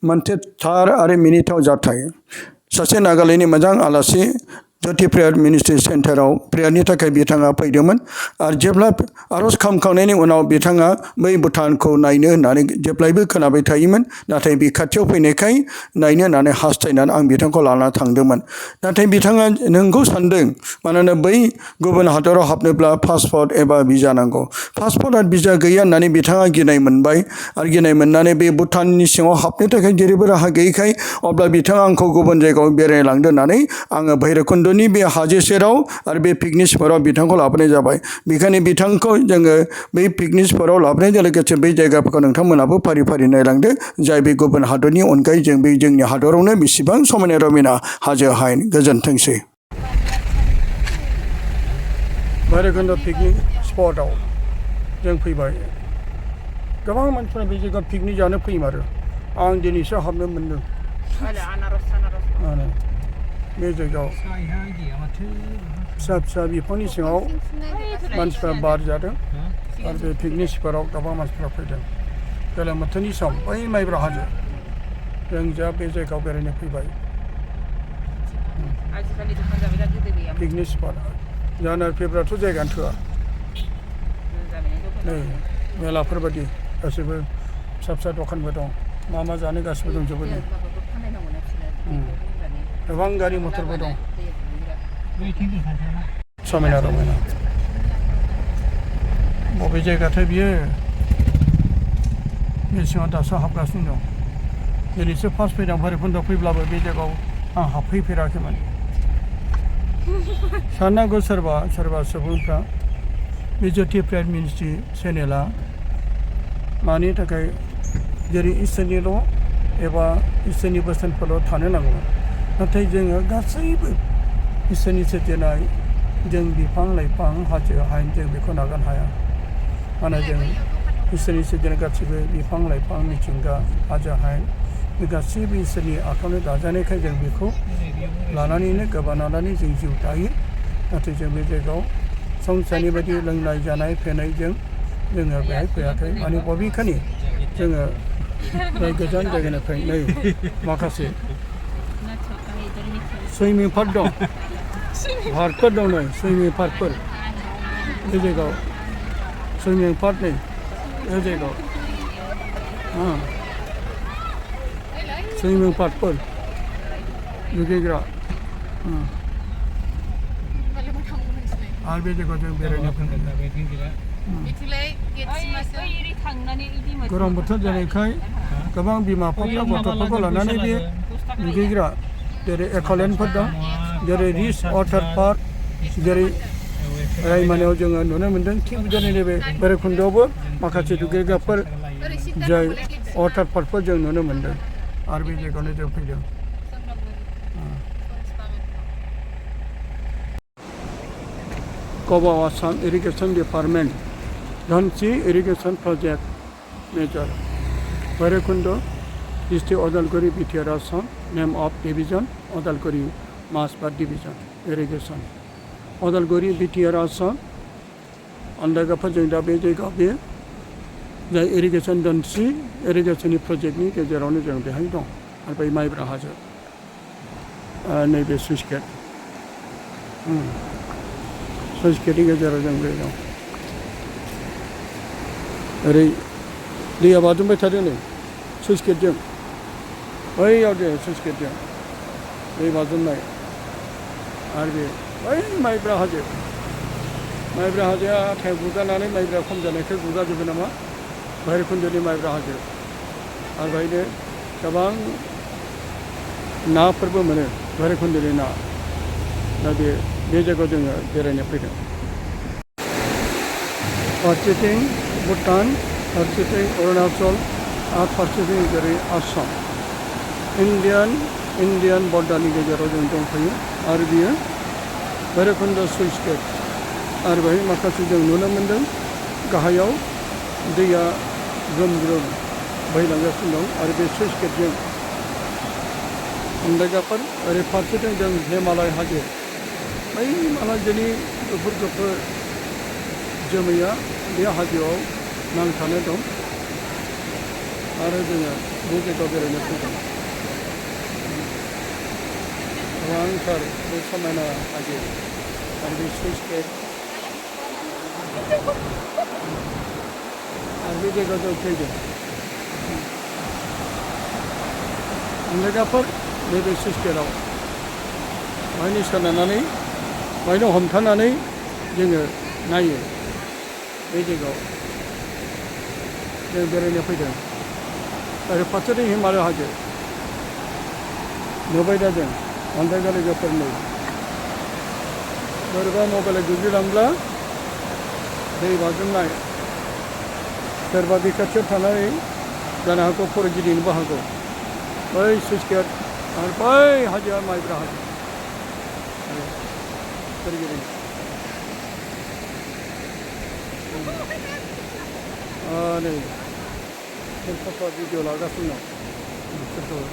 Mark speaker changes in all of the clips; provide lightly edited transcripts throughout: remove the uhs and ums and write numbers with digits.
Speaker 1: मोनसे थार आरो मिनिथाव जाथाय सासे नागालेण्डनि मोजां आलासि ज्योति प्रेयार मिनिस्ट्रि सेन्टाराव प्रेयारनि थाखाय बिथाङा फैदोंमोन आरो जेब्ला आर'ज खालामखांनायनि उनाव बिथाङा बै भुटानखौ नायनो होननानै जेब्लायबो खोनाबाय थायोमोन नाथाय बे खाथियाव फैनायखाय नायनो होननानै हास्थायनानै आं बिथांखौ लाना थांदोंमोन नाथाय बिथाङा नोंगौ सानदों मानोना बै गुबुन हादराव हाबनोब्ला पासपर्ट एबा भिजा नांगौ पासपर्ट आरो भिजा गैया होननानै बिथाङा गिनाय मोनबाय आरो गिनाय मोननानै बे भुटाननि सिङाव हाबनो थाखाय जेरैबो राहा गैयैखाय अब्ला बिथाङा आंखौ गुबुन जायगायाव बेरायनो लांदों होननानै आङो भैरबकुन्दनि बे हाजो सेराव आरो बे पिकनिक स्पटआव बिथांखौ लाबोनाय जाबाय बेखायनो बिथांखौ जोङो बै पिकनिक स्पटआव लाबोनायजों लोगोसे बै जायगाफोरखौ नोंथांमोनाबो फारि फारि नायलांदो जाय बे गुबुन हादरनि अनगायै जों बे जोंनि हादरावनो बेसेबां समायना रमायना हाजो हायेन गोजोनथोंसै भैरबकुन्द पिकनिक स्पटआव जों फैबाय गोबां मानसिफोरा बे जायगायाव पिकनिक जानो फैमारो आं दिनैसो हाबनो मोनदों बे जायगायाव फिसा फिसा बिफांनि सिङाव मानसिफ्रा बार जादों आरो बे पिकनिक स्पटआव गोबां मानसिफ्रा फैदों गोलोम बोथोरनि सम बै माइब्रा हाजो जों जा बे जायगायाव बेरायनो फैबाय पिकनिक स्पट जानुवारि फेब्रुवारिथ' जायगायानो थोआ नै मेलाफोर बायदि गासैबो फिसा फिसा दखानबो दं मा जानो गासैबो दंजोबो नै गोबां गारि मथरबो दं समायना रमायना बबे जायगाथाय बियो बे सिङाव दासो हाबगासिनो दं दिनैसो फार्स्ट फैदों भैरबकुन्दआव फैब्लाबो बे जायगायाव आं हाबफैफेराखैमोन साननांगौ सोरबा सुबुंफ्रा बे ज्योति प्रेयार मिनिस्ट्रि चेनेला मानि थाखाय जेरै इसोरनिल' एबा इसोरनि बोसोनफोरल' थानो नांगौमोन नाथाय जोङो गासैबो इसोरनि सोरजिनाय जों बिफां लाइफां हाजो हायेन जों बेखौ नागारनो हाया मानो जों इसोरनि सोरजिनाय गासैबो बिफां लाइफां मिथिंगा हाजो हायेन बे गासैबो इसोरनि आखायावनो दाजानायखाय जों बेखौ लानानैनो गोबानानै जों जिउ दायो नाथाय जों बे जायगायाव संसारनि बायदि लोंनाय जानाय फेनायजों जोङो बेहाय फैयाखै माने बबेखानि जोङो गोजान जायगानिफ्राय नै माखासे सुइमिं पार्क दं पार्कफोर दं नै सुइमिं पार्कफोर बे जायगायाव सुइमिं पार्क नै बे जायगायाव सुइमिं पार्कफोर दुगैग्रा आरो बे जायगायाव जों बेरायनो फैनाय गरम बोथोर जानायखाय गोबां बिमा बिफाफ्रा गथ'फोरखौ लानानै बे दुगैग्रा जेरै एक'लेन्डफोर दं जेरै रिच वाटार पार्क जेरै रायमानायाव जोङो नुनो मोन्दों थिग बिदिनो बे भैरबकुन्दआवबो माखासे दुगैग्राफोर जाय वाटार पार्कफोर जों नुनो मोन्दों आरो बे जायगायावनो जों फैदों क'बा Assam irrigation department Dhansi irrigation project major Bhairabkund district Udalguri BTR Assam name of division Udalguri मासबाद division irrigation Udalguri BTR Assam आन्दायगाफोरजों दा बे जायगायाव बे जाय इरिगेसन धनसि इरिगेसननि प्रजेक्टनि गेजेरावनो जों बेहाय दं आरो बै माइब्रा हाजो नैबे सुइस गेट सुइस गेटनि गेजेराव जों बे दं ओरै दैया बाज्रुमबाय थादों नै सुइस गेटजों बैयाव दे सुइस गेटजों दै बाज्रुमनाय आरो बे बै माइब्रा हाजोआ आथाया गुगानानै माइब्रा खम जानायखाय गुगाजोबो नामा भैरबकुन्दनि माइब्रा हाजो आरो बेहायनो गोबां नाफोरबो मोनो भैरबकुन्दनि ना दा बे जायगायाव जोङो बेरायनो फैदों फारसेथिं भुटान फारसेथिं अरुणाचल आरो फारसेथिं जेरै आसाम इन्डियान बर्डारनि गेजेराव जों दंफैयो आरो बियो भैरबकुन्द सुइस गेट आरो बेहाय माखासे जों नुनो मोन्दों गाहायाव दैया ग्रोम बोहैलांगासिनो दं आरो बे सुइस गेटजों अनदायगाफोर ओरै फारसेथिं जों हिमालय हाजो बै मालायजोनि गुफुर जोमैया बे हाजोआव नांथानो दं आरो जोङो बे जायगायाव बेरायनो फैदों गोबांथार बे समायना हाजो आरो बे सुइस गेट आरो बे जायगायाव जों फैदों लोगोफोर नैबे सुइस गेटआव बाहायनो सोनारनानै बाहायनो हमथानानै जोङो नायो बे जायगायाव जों बेरायनो फैदों आरो फारसेथिं हिमालय हाजो नुबाय दा जों अन्थाइगा लोगोफोर नै बोरैबा मबाइलाव गोग्लैलांब्ला दै बाज्रुमनाय सोरबा दै खाथियाव थानानै जानो हागौ खर' गिदिंनोबो हागौ बै सुइस गेट आरो बै हाजोआ माइब्रा हाजो सोरगिदिं नै फट' भिडिअ लागासिनो दं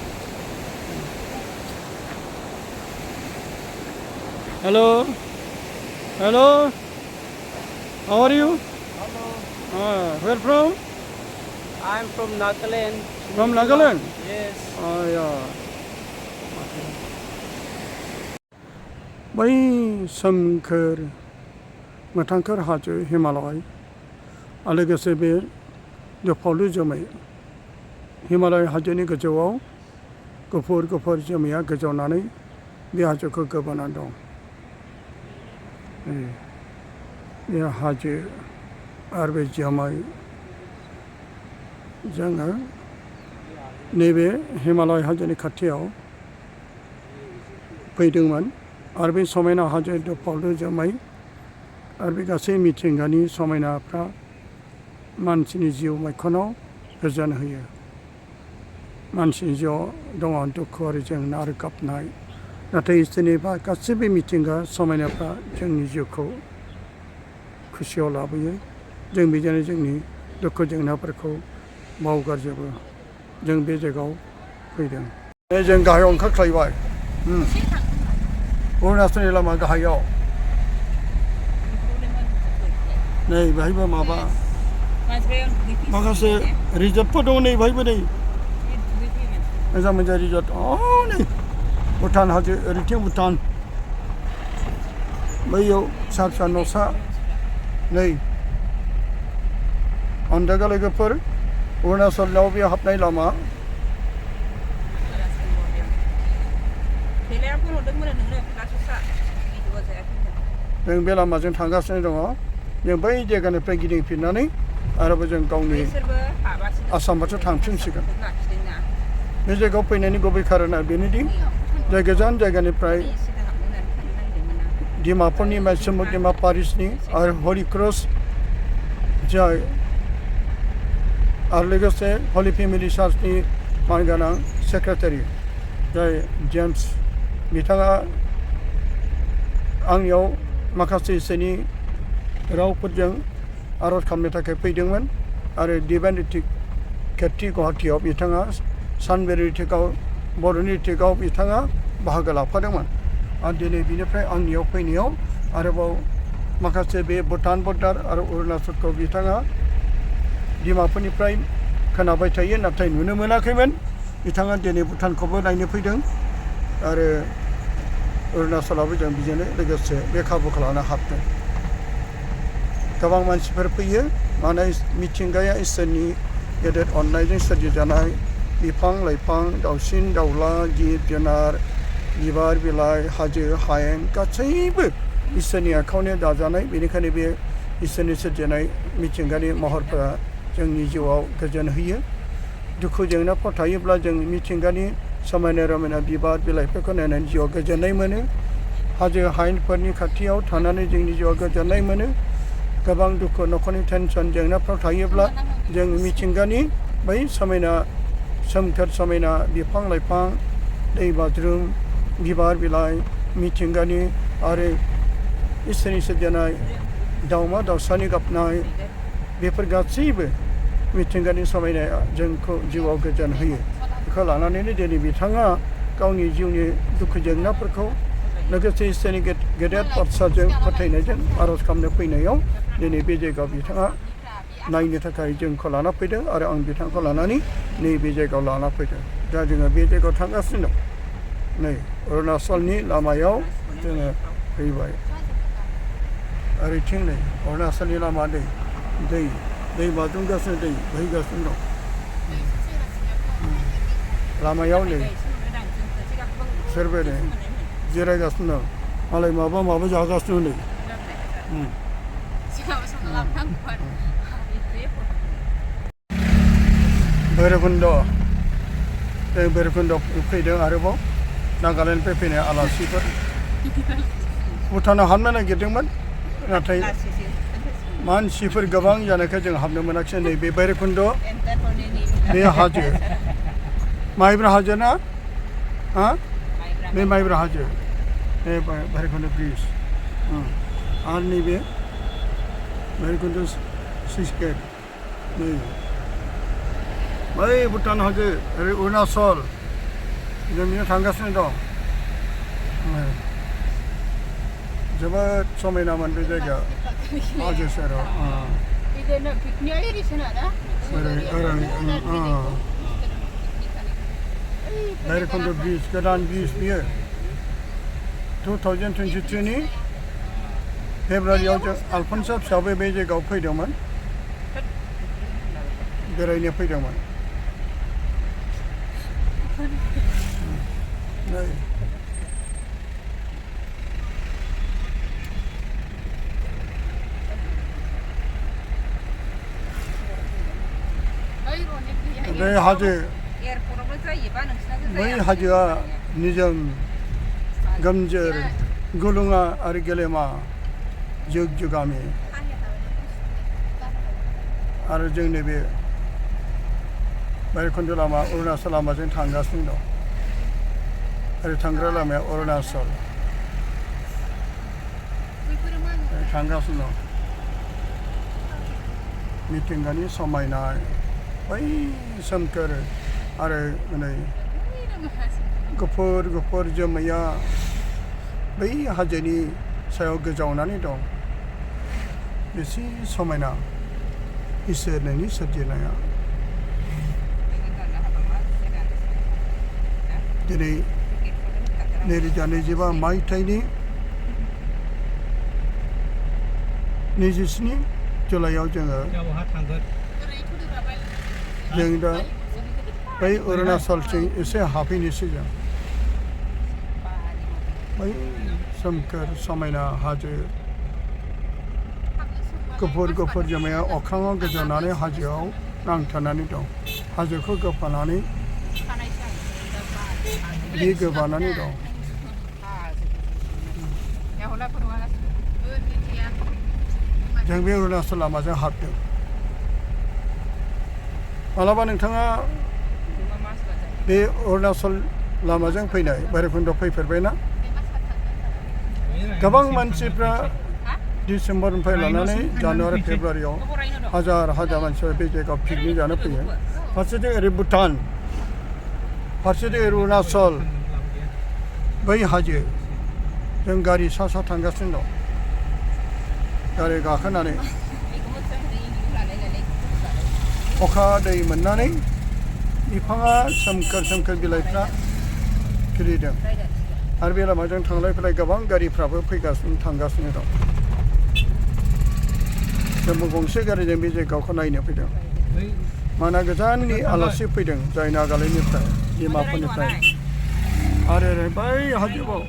Speaker 1: Hello. Hello. How are you?
Speaker 2: Hello.
Speaker 1: Where from?
Speaker 2: I'm from Nagaland.
Speaker 1: From Nagaland?
Speaker 2: Yes.
Speaker 1: Yeah. बै सोमखोर मोथांखोर हाजो हिमालय आरो लोगोसे बे दुफावलु जोमै हिमालय हाजोनि गोजौआव गुफुर गुफुर जोमैया गोजौनानै बे हाजोखौ गोबानानै दं बे हाजो आरो बे जोमै जोङो नैबे हिमालय हाजोनि खाथियाव फैदोंमोन आरो बे समायना हाजो दुफावलु जोमै आरो बे गासै मिथिंगानि समायनाफ्रा मानसिनि जिउ मैखुनाव गोजोन होयो मानसिनि जिउआव दङ दुखु आरो जेंना आरो गाबनाय नाथाय इसोरनि बा गासैबो मिथिंगा समायनाफ्रा जोंनि जिउखौ खुसियाव लाबोयो जों बेजोंनो जोंनि दुखु जेंनाफोरखौ बावगारजोबो जों बे जायगायाव फैदों जों गाहायाव ओंखारख्लायबाय अरुणाचलनि लामा गाहायाव नै बेहायबो माबा माखासे रिजर्टफोर दं नै बेहायबो नै मोजां मोजां रिजर्ट नै भुटान हाजो ओरैथिं भुटान बैयाव फिसा फिसा न'सा नै अन्दागा लोगोफोर अरुणाचलाव बे हाबनाय लामा जों बे लामाजों थांगासिनो दङ जों बै जायगानिफ्राय गिदिंफिननानै आरोबाव जों गावनि आसाम फारसे थांफिनसिगोन बे जायगायाव फैनायनि गुबै खारना बेनोदि जाय गोजान जायगानिफ्राय डिमापुरनि माइसुमुग डिमा पारिसनि आरो हरि क्रस जाय आरो लोगोसे हलि फेमिलि चार्चनि मानगोनां सेक्रेटारि जाय जेम्स बिथाङा आंनियाव माखासे इसोरनि रावफोरजों आर'ज खालामनो थाखाय फैदोंमोन आरो डिभाइन रिट्रिट केट्रि गुवाहाटियाव बिथाङा सानबेरि रिट्रिटआव बर'नि रिट्रिटआव बिथाङा बाहागो लाफादोंमोन आरो दिनै बिनिफ्राय आंनियाव फैनायाव आरोबाव माखासे बे भुटान बर्डार आरो अरुणाचलखौ बिथाङा डिमापुरनिफ्राय खोनाबाय थायो नाथाय नुनो मोनाखैमोन बिथाङा दिनै भुटानखौबो नायनो फैदों आरो अरुणाचलावबो जों बिजोंनो लोगोसे बे खाबुखौ लानो हाबदों गोबां मानसिफोर फैयो माने मिथिंगाया इसोरनि गेदेर अननायजों सोरजिजानाय बिफां लाइफां दाउसिन दाउला जिब जुनार बिबार बिलाइ हाजो हायेन गासैबो इसोरनि आखायावनो दाजानाय बेनिखायनो बे इसोरनि सोरजिनाय मिथिंगानि महरफोरा जोंनि जिउआव गोजोन होयो दुखु जेंनाफोर थायोब्ला जों मिथिंगानि समायना रमायना बिबार बिलाइफोरखौ नायनानै जिउआव गोजोननाय मोनो हाजो हायेनफोरनि खाथियाव थानानै जोंनि जिउआव गोजोननाय मोनो गोबां दुखु न'खरनि टेनसन जेंनाफ्राव थायोब्ला जों मिथिंगानि बै समायना सोमखोर समायना बिफां लाइफां दै बाज्रुम बिबार बिलाइ मिथिंगानि आरो इसोरनि सोरजिनाय दाउमा दाउसानि गाबनाय बेफोर गासैबो मिथिंगानि समायनाया जोंखौ जिउआव गोजोन होयो बेखौ लानानैनो दिनै बिथाङा गावनि जिउनि दुखु जेंनाफोरखौ लोगोसे इसोरनि गेदेर बाथ्राजों फोथायनायजों आर'ज खालामनो फैनायाव दिनै बे जायगायाव बिथाङा नायनो थाखाय जोंखौ लाना फैदों आरो आं बिथांखौ लानानै नैबे जायगायाव लाना फैदों दा जोङो बे जायगायाव थांगासिनो दं नै अरुणाचलनि लामायाव जोङो फैबाय ओरैथिं नै अरुणाचलनि लामा दै बाज्रुमगासिनो दै बोहैगासिनो दं लामायाव नै सोरबा नै जिरायगासिनो दं मालाय माबा जागासिनो नै भैरबकुन्द जों भैरबकुन्द फैदों आरोबाव नागालेण्डनिफ्राय फैनाय आलासिफोर भुटानाव हाबनो नागिरदोंमोन नाथाय मानसिफोर गोबां जानायखाय जों हाबनो मोनाखिसै नै बे भैरबकुन्द बे हाजो माइब्रा हाजो ना बे माइब्रा हाजो बे भैरबकुन्द ब्रिज आरो नैबे भैरबकुन्द स्लुइस गेट नै बै भुटान हाजो ओरै अरुणाचल जों बेयाव थांगासिनो दं जोबोद समायनामोन बे जायगा हाजो सेराव भैरबकुन्द ब्रिज गोदान ब्रिज बियो 2022 फेब्रुवारियाव जों आलफनसा फिसाबो बे जायगायाव फैदोंमोन बेरायनो फैदोंमोन नै बे हाजो बै हाजोआ निजोम गोमजोर गुलुङा आरो गेलेमा जुग जुगामि आरो जोंनि बे भैरबकुन्द लामा अरुणाचल लामाजों थांगासिनो दं आरो थांग्रा लामाया अरुणाचल थांगासिनो दं मिथिंगानि समायनाय बै सोमखोर आरो नै गुफुर जोमैया बै हाजोनि सायाव गोजावनानै दं बेसे समायना इसोरनि सोरजिनाया दिनै 2025 मायथाइनि 27 जुलाइआव जोङो जों दा बै अरुणाचलथिं एसे हाबफैनोसै जों बै सोमखोर समायना हाजो गुफुर जोमैया अख्राङाव गोजौनानै हाजोआव नांथानानै दं हाजोखौ गोफानानै बे गोबानानै दं जों बे अरुणाचल लामाजों हाबदों मालाबा नोंथाङा बे अरुणाचल लामाजों फैनाय भैरबकुन्द फैफेरबायना गोबां मानसिफ्रा डिसेम्बरनिफ्राय लानानै जानुवारि फेब्रुवारियाव हाजार मानसिफ्रा बे जायगायाव पिकनिक जानो फैयो फारसेथिं ओरै भुटान फारसेथिं अरुणाचल बै हाजो जों गारि सा थांगासिनो दं गारि गाखोनानै अखा दै मोननानै बिफाङा सोमखोर बिलाइफ्रा खिलिदों आरो बे लामाजों थांलाय फैलाय गोबां गारिफ्राबो थांगासिनो दं जोंबो गंसे गारिजों बे जायगाखौ नायनो फैदों मानोना गोजाननि आलासि फैदों जाय नागालेण्डनिफ्राय डिमापुरनिफ्राय आरो ओरै बै हाजोआव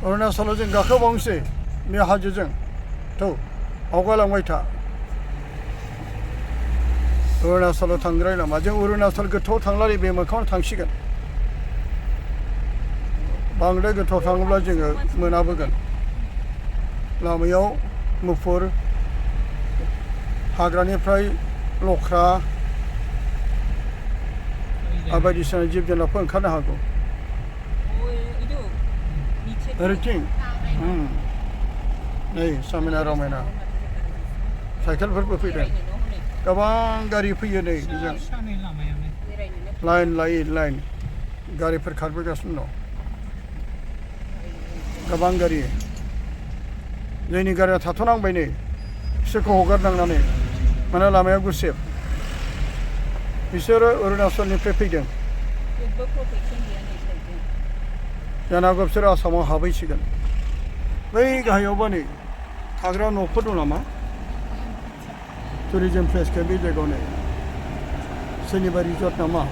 Speaker 1: अरुणाचलाव जों गाखोबावनोसै बे हाजोजों आवगायलांबाय था अरुणाचलाव थांग्रा लामा जों अरुणाचल गोथौआव थांलाय बे मोखाङाव थांसिगोन बांद्राय गोथौआव थाङोब्ला जोङो मोनाबोगोन लामायाव मुफुर हाग्रानिफ्राय लख्रा बायदिसिना जिब जुनारफोर ओंखारनो हागौ ओरैथिं नै समायना रमायना साइकेलफोरबो फैदों गोबां गारि फैयो नै बेजों लाइन लायै लाइन गारिफोर खारबोगासिनो दं गोबां गारि जोंनि गारिया थाथ'नांबाय नै बिसोरखौ हगारनांनानै माने लामाया गुसेब बिसोरो अरुणाचलनिफ्राय फैदों
Speaker 3: जेबो प्रटेक्सन गैया नै साइडजों
Speaker 1: जानो हागौ बिसोरो आसामाव हाबहैसिगोन बै गाहायावबा नै थाग्रा न'फोर दं नामा टुरिजम प्लेसखौ बे जायगायाव नै सोरनिबा रिजर्ट नामा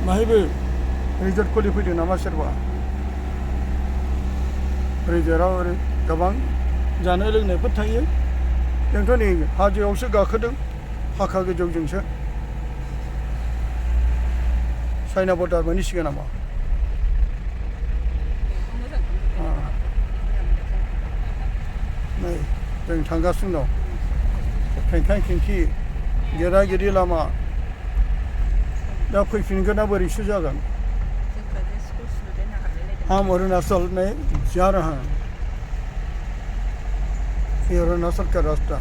Speaker 1: बाहायबो रिजर्ट खुलिफैदों नामा सोरबा रिजर्टआव ओरै गोबां जानाय लोंनायफोर थायो जोंथ' नै हाजोआवसो गाखोदों हाखा गोजौजोंसो चाइना बर्डार मोनहैसिगोन नामा नै जों थांगासिनो दं खेंखाय खेंखि गेदा गेदि लामा दा फैफिनगोन ना बोरैसो जागोन हम अरुणाचल में जा रहे हैं ये अरुणाचल का रास्ता